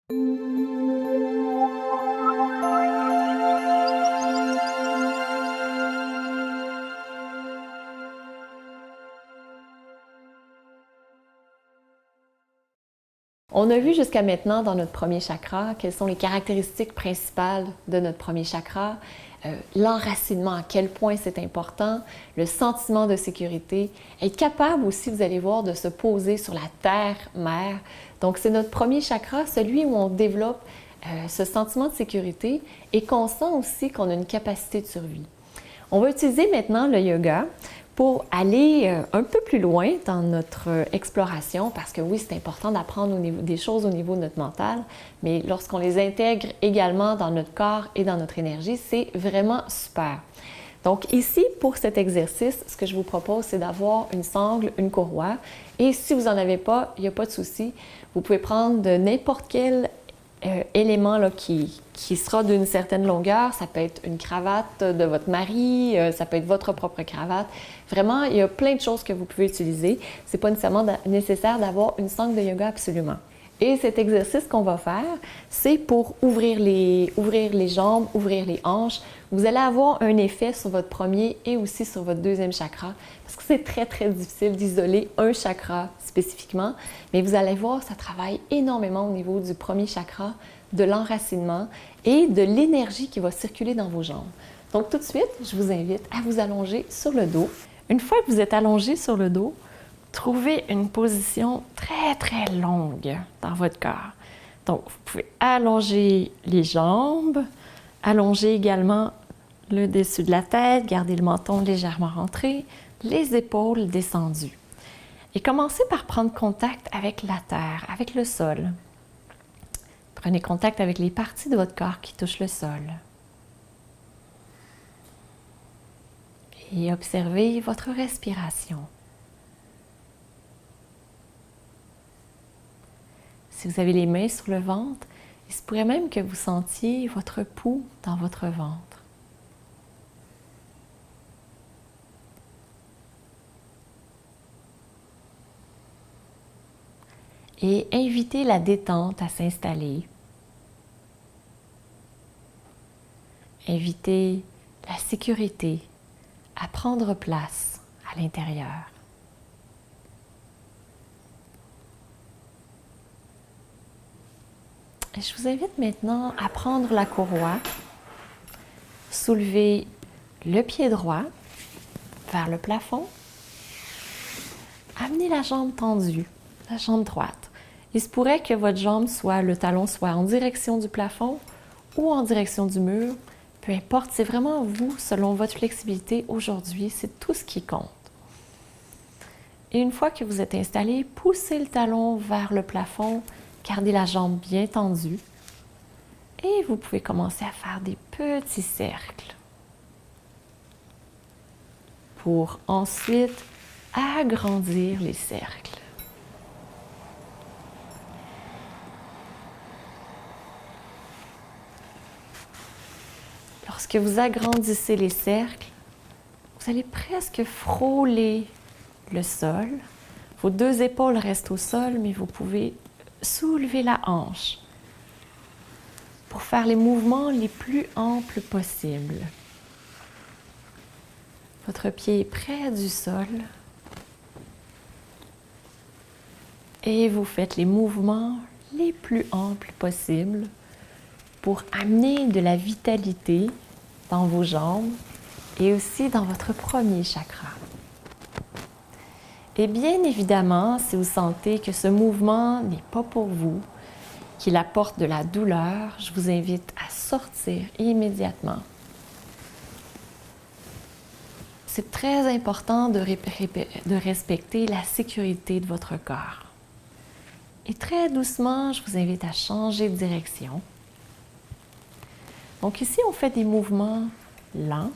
On a vu jusqu'à maintenant dans notre premier chakra quelles sont les caractéristiques principales de notre premier chakra, l'enracinement, à quel point c'est important, le sentiment de sécurité, être capable aussi, vous allez voir, de se poser sur la terre-mère. Donc c'est notre premier chakra, celui où on développe ce sentiment de sécurité et qu'on sent aussi qu'on a une capacité de survie. On va utiliser maintenant le yoga pour aller un peu plus loin dans notre exploration, parce que oui, c'est important d'apprendre des choses au niveau de notre mental, mais lorsqu'on les intègre également dans notre corps et dans notre énergie, c'est vraiment super. Donc ici, pour cet exercice, ce que je vous propose, c'est d'avoir une sangle, une courroie, et si vous n'en avez pas, il n'y a pas de souci, vous pouvez prendre de n'importe quel élément là, qui sera d'une certaine longueur. Ça peut être une cravate de votre mari, ça peut être votre propre cravate. Vraiment, il y a plein de choses que vous pouvez utiliser. Ce n'est pas nécessairement nécessaire d'avoir une sangle de yoga absolument. Et cet exercice qu'on va faire, c'est pour ouvrir les jambes, ouvrir les hanches. Vous allez avoir un effet sur votre premier et aussi sur votre deuxième chakra, parce que c'est très, très difficile d'isoler un chakra spécifiquement, mais vous allez voir, ça travaille énormément au niveau du premier chakra, de l'enracinement et de l'énergie qui va circuler dans vos jambes. Donc tout de suite, je vous invite à vous allonger sur le dos. Une fois que vous êtes allongé sur le dos, trouvez une position très, très longue dans votre corps. Donc, vous pouvez allonger les jambes, allonger également le dessus de la tête, garder le menton légèrement rentré, les épaules descendues. Et commencez par prendre contact avec la terre, avec le sol. Prenez contact avec les parties de votre corps qui touchent le sol. Et observez votre respiration. Si vous avez les mains sur le ventre, il se pourrait même que vous sentiez votre pouls dans votre ventre. Et invitez la détente à s'installer. Invitez la sécurité à prendre place à l'intérieur. Et je vous invite maintenant à prendre la courroie, soulever le pied droit vers le plafond, amener la jambe tendue, la jambe droite. Il se pourrait que votre jambe le talon soit en direction du plafond ou en direction du mur. Peu importe, c'est vraiment vous, selon votre flexibilité aujourd'hui, c'est tout ce qui compte. Et une fois que vous êtes installé, poussez le talon vers le plafond, gardez la jambe bien tendue et vous pouvez commencer à faire des petits cercles pour ensuite agrandir les cercles. Lorsque vous agrandissez les cercles, vous allez presque frôler le sol. Vos deux épaules restent au sol, mais vous pouvez soulever la hanche pour faire les mouvements les plus amples possibles. Votre pied est près du sol et vous faites les mouvements les plus amples possibles pour amener de la vitalité dans vos jambes et aussi dans votre premier chakra. Et bien évidemment, si vous sentez que ce mouvement n'est pas pour vous, qu'il apporte de la douleur, je vous invite à sortir immédiatement. C'est très important de respecter la sécurité de votre corps. Et très doucement, je vous invite à changer de direction. Donc ici, on fait des mouvements lents.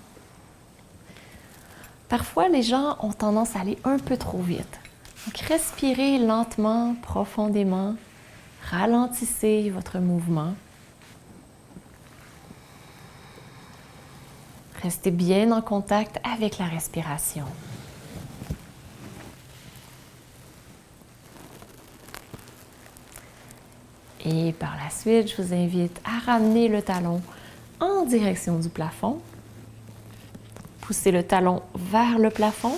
Parfois, les gens ont tendance à aller un peu trop vite. Donc, respirez lentement, profondément. Ralentissez votre mouvement. Restez bien en contact avec la respiration. Et par la suite, je vous invite à ramener le talon en direction du plafond. Poussez le talon vers le plafond.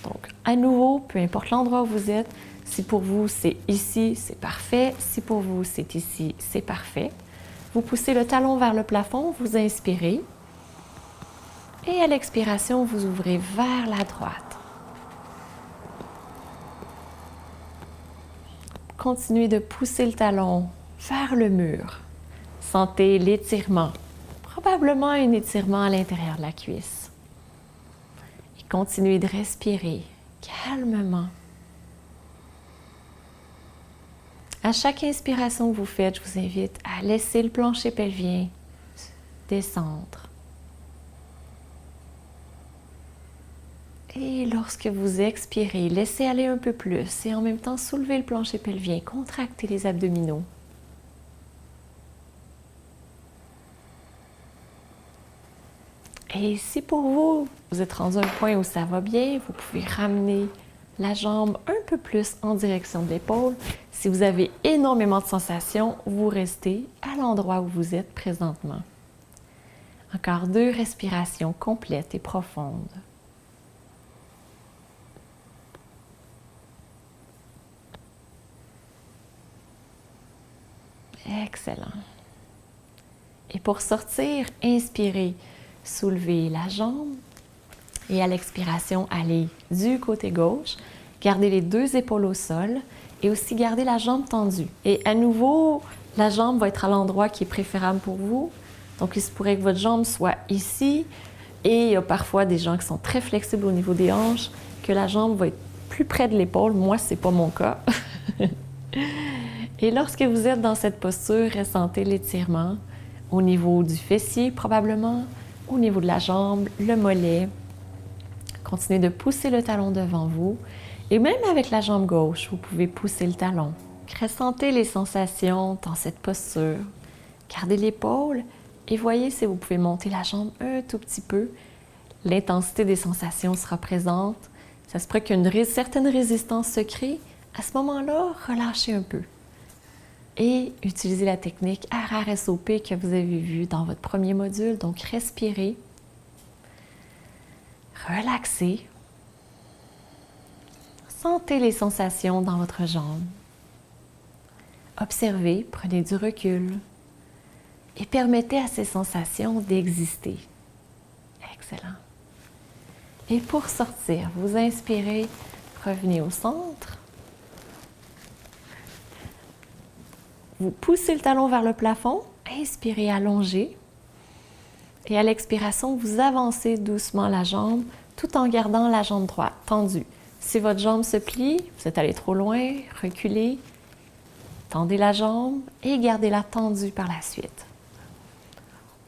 Donc, à nouveau, peu importe l'endroit où vous êtes, si pour vous c'est ici, c'est parfait. Si pour vous c'est ici, c'est parfait. Vous poussez le talon vers le plafond, vous inspirez. Et à l'expiration, vous ouvrez vers la droite. Continuez de pousser le talon vers le mur. Sentez l'étirement, probablement un étirement à l'intérieur de la cuisse. Et continuez de respirer calmement. À chaque inspiration que vous faites, je vous invite à laisser le plancher pelvien descendre. Et lorsque vous expirez, laissez aller un peu plus et en même temps soulevez le plancher pelvien, contractez les abdominaux. Et si pour vous, vous êtes rendu à un point où ça va bien, vous pouvez ramener la jambe un peu plus en direction de l'épaule. Si vous avez énormément de sensations, vous restez à l'endroit où vous êtes présentement. Encore 2 respirations complètes et profondes. Excellent. Et pour sortir, inspirez, soulevez la jambe et à l'expiration, allez du côté gauche. Gardez les 2 épaules au sol et aussi gardez la jambe tendue. Et à nouveau, la jambe va être à l'endroit qui est préférable pour vous. Donc, il se pourrait que votre jambe soit ici et il y a parfois des gens qui sont très flexibles au niveau des hanches, que la jambe va être plus près de l'épaule. Moi, ce n'est pas mon cas. Et lorsque vous êtes dans cette posture, ressentez l'étirement au niveau du fessier probablement, au niveau de la jambe, le mollet. Continuez de pousser le talon devant vous et même avec la jambe gauche, vous pouvez pousser le talon. Ressentez les sensations dans cette posture. Gardez l'épaule et voyez si vous pouvez monter la jambe un tout petit peu. L'intensité des sensations sera présente. Ça se pourrait qu'une certaine résistance se crée. À ce moment-là, relâchez un peu. Et utilisez la technique RRSOP que vous avez vue dans votre premier module. Donc, respirez, relaxez, sentez les sensations dans votre jambe. Observez, prenez du recul et permettez à ces sensations d'exister. Excellent. Et pour sortir, vous inspirez, revenez au centre. Vous poussez le talon vers le plafond, inspirez, allongez. Et à l'expiration, vous avancez doucement la jambe tout en gardant la jambe droite tendue. Si votre jambe se plie, vous êtes allé trop loin, reculez, tendez la jambe et gardez-la tendue par la suite.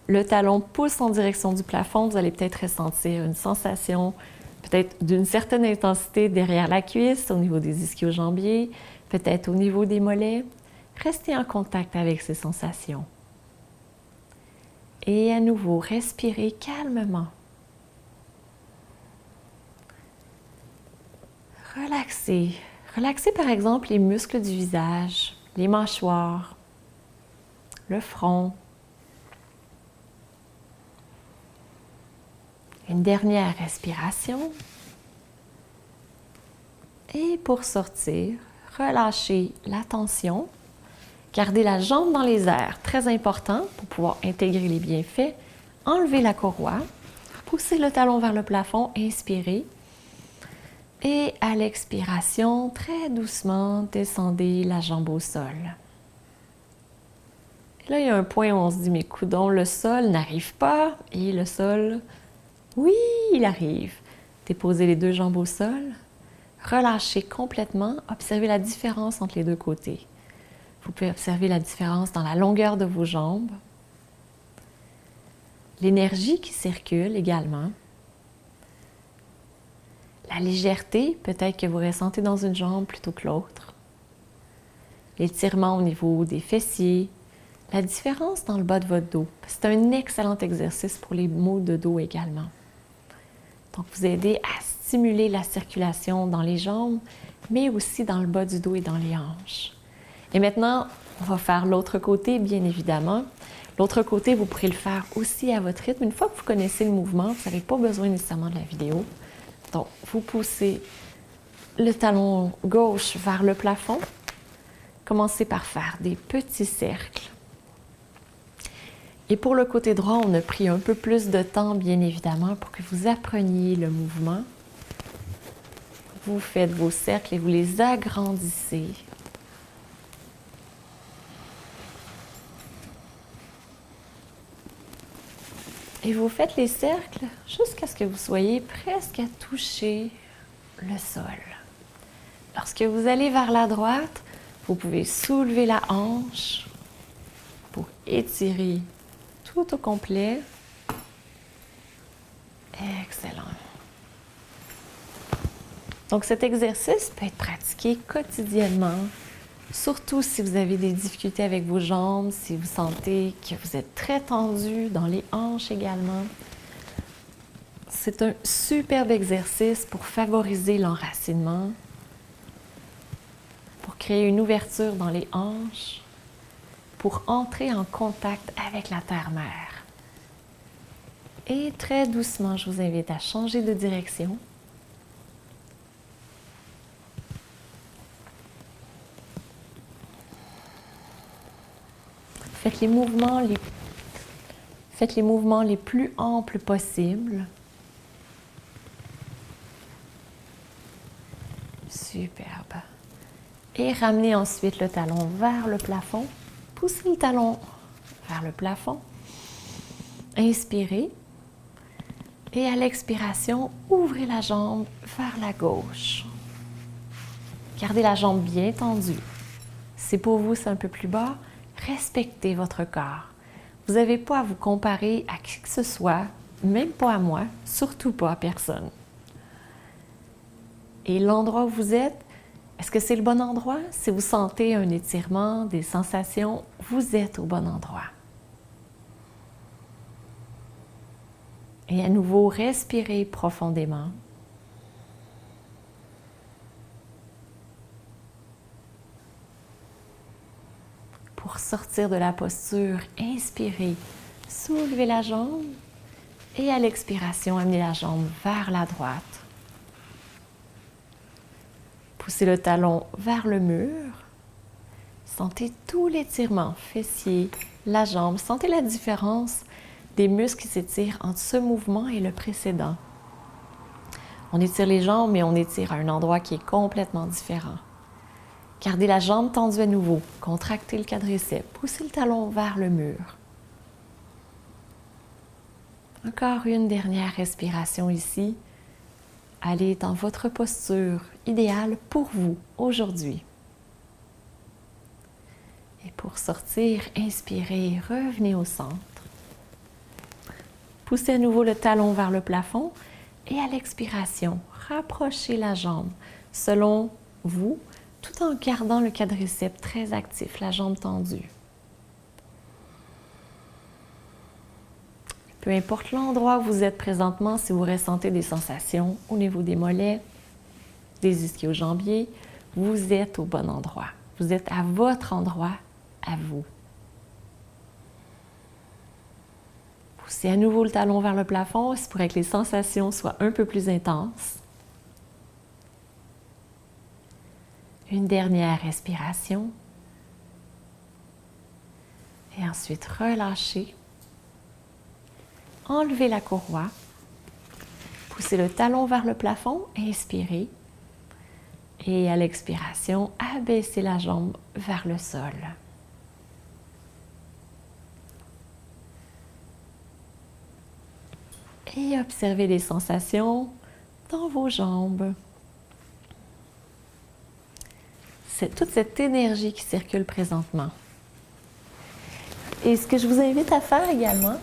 Le talon pousse en direction du plafond, vous allez peut-être ressentir une sensation peut-être d'une certaine intensité derrière la cuisse, au niveau des ischio-jambiers, peut-être au niveau des mollets. Restez en contact avec ces sensations. Et à nouveau, respirez calmement. Relaxez. Relaxez par exemple les muscles du visage, les mâchoires, le front. Une dernière respiration. Et pour sortir, relâchez la tension. Gardez la jambe dans les airs, très important pour pouvoir intégrer les bienfaits. Enlevez la courroie, poussez le talon vers le plafond, inspirez. Et à l'expiration, très doucement, descendez la jambe au sol. Et là, il y a un point où on se dit, mais coudonc, le sol n'arrive pas. Et le sol, oui, il arrive. Déposez les 2 jambes au sol. Relâchez complètement. Observez la différence entre les 2 côtés. Vous pouvez observer la différence dans la longueur de vos jambes. L'énergie qui circule également. La légèreté, peut-être que vous ressentez dans une jambe plutôt que l'autre. L'étirement au niveau des fessiers. La différence dans le bas de votre dos. C'est un excellent exercice pour les maux de dos également. Donc, vous aidez à stimuler la circulation dans les jambes, mais aussi dans le bas du dos et dans les hanches. Et maintenant, On va faire l'autre côté, bien évidemment. L'autre côté, vous pourrez le faire aussi à votre rythme. Une fois que vous connaissez le mouvement, vous n'avez pas besoin nécessairement de la vidéo. Donc, vous poussez le talon gauche vers le plafond. Commencez par faire des petits cercles. Et pour le côté droit, on a pris un peu plus de temps, bien évidemment, pour que vous appreniez le mouvement. Vous faites vos cercles et vous les agrandissez. Et vous faites les cercles jusqu'à ce que vous soyez presque à toucher le sol. Lorsque vous allez vers la droite, vous pouvez soulever la hanche pour étirer tout au complet. Excellent. Donc cet exercice peut être pratiqué quotidiennement, surtout si vous avez des difficultés avec vos jambes, si vous sentez que vous êtes très tendu dans les hanches également. C'est un superbe exercice pour favoriser l'enracinement, pour créer une ouverture dans les hanches, pour entrer en contact avec la terre-mère. Et très doucement, je vous invite à changer de direction. Faites les mouvements les plus amples possibles. Superbe. Et ramenez ensuite le talon vers le plafond. Poussez le talon vers le plafond. Inspirez. Et à l'expiration, ouvrez la jambe vers la gauche. Gardez la jambe bien tendue. Si pour vous c'est un peu plus bas, respectez votre corps. Vous n'avez pas à vous comparer à qui que ce soit, même pas à moi, surtout pas à personne. Et l'endroit où vous êtes, est-ce que c'est le bon endroit? Si vous sentez un étirement, des sensations, vous êtes au bon endroit. Et à nouveau, respirez profondément. Pour sortir de la posture, inspirez, soulevez la jambe et à l'expiration, amenez la jambe vers la droite. Poussez le talon vers le mur. Sentez tout l'étirement, fessier, la jambe. Sentez la différence des muscles qui s'étirent entre ce mouvement et le précédent. On étire les jambes, mais on étire à un endroit qui est complètement différent. Gardez la jambe tendue à nouveau. Contractez le quadriceps. Poussez le talon vers le mur. Encore une dernière respiration ici. Allez dans votre posture idéale pour vous aujourd'hui. Et pour sortir, inspirez, revenez au centre. Poussez à nouveau le talon vers le plafond et à l'expiration, rapprochez la jambe selon vous, tout en gardant le quadriceps très actif, la jambe tendue. Peu importe l'endroit où vous êtes présentement, si vous ressentez des sensations au niveau des mollets, des ischio-jambiers, vous êtes au bon endroit. Vous êtes à votre endroit, à vous. Poussez à nouveau le talon vers le plafond, c'est pour que les sensations soient un peu plus intenses. Une dernière respiration. Et ensuite, relâchez. Enlevez la courroie. Poussez le talon vers le plafond, inspirez. Et à l'expiration, abaissez la jambe vers le sol. Et observez les sensations dans vos jambes. C'est toute cette énergie qui circule présentement. Et ce que je vous invite à faire également,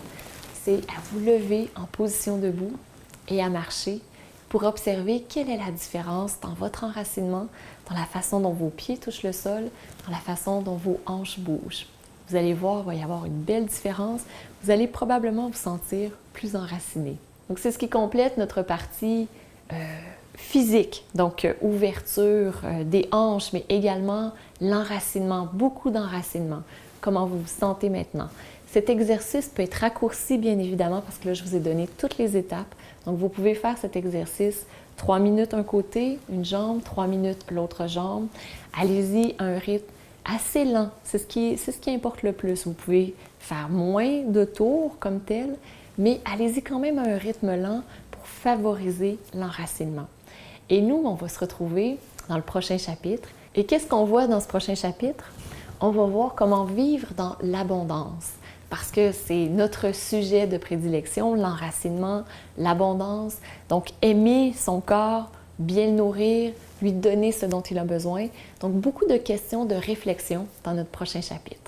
c'est à vous lever en position debout et à marcher pour observer quelle est la différence dans votre enracinement, dans la façon dont vos pieds touchent le sol, dans la façon dont vos hanches bougent. Vous allez voir, il va y avoir une belle différence. Vous allez probablement vous sentir plus enraciné. Donc, c'est ce qui complète notre partie physique, donc ouverture des hanches, mais également l'enracinement, beaucoup d'enracinement. Comment vous vous sentez maintenant? Cet exercice peut être raccourci, bien évidemment, parce que là, je vous ai donné toutes les étapes. Donc, vous pouvez faire cet exercice 3 minutes un côté, une jambe, 3 minutes l'autre jambe. Allez-y à un rythme assez lent. C'est ce qui importe le plus. Vous pouvez faire moins de tours comme tel, mais allez-y quand même à un rythme lent pour favoriser l'enracinement. Et nous, on va se retrouver dans le prochain chapitre. Et qu'est-ce qu'on voit dans ce prochain chapitre? On va voir comment vivre dans l'abondance. Parce que c'est notre sujet de prédilection, l'enracinement, l'abondance. Donc, aimer son corps, bien le nourrir, lui donner ce dont il a besoin. Donc, beaucoup de questions de réflexion dans notre prochain chapitre.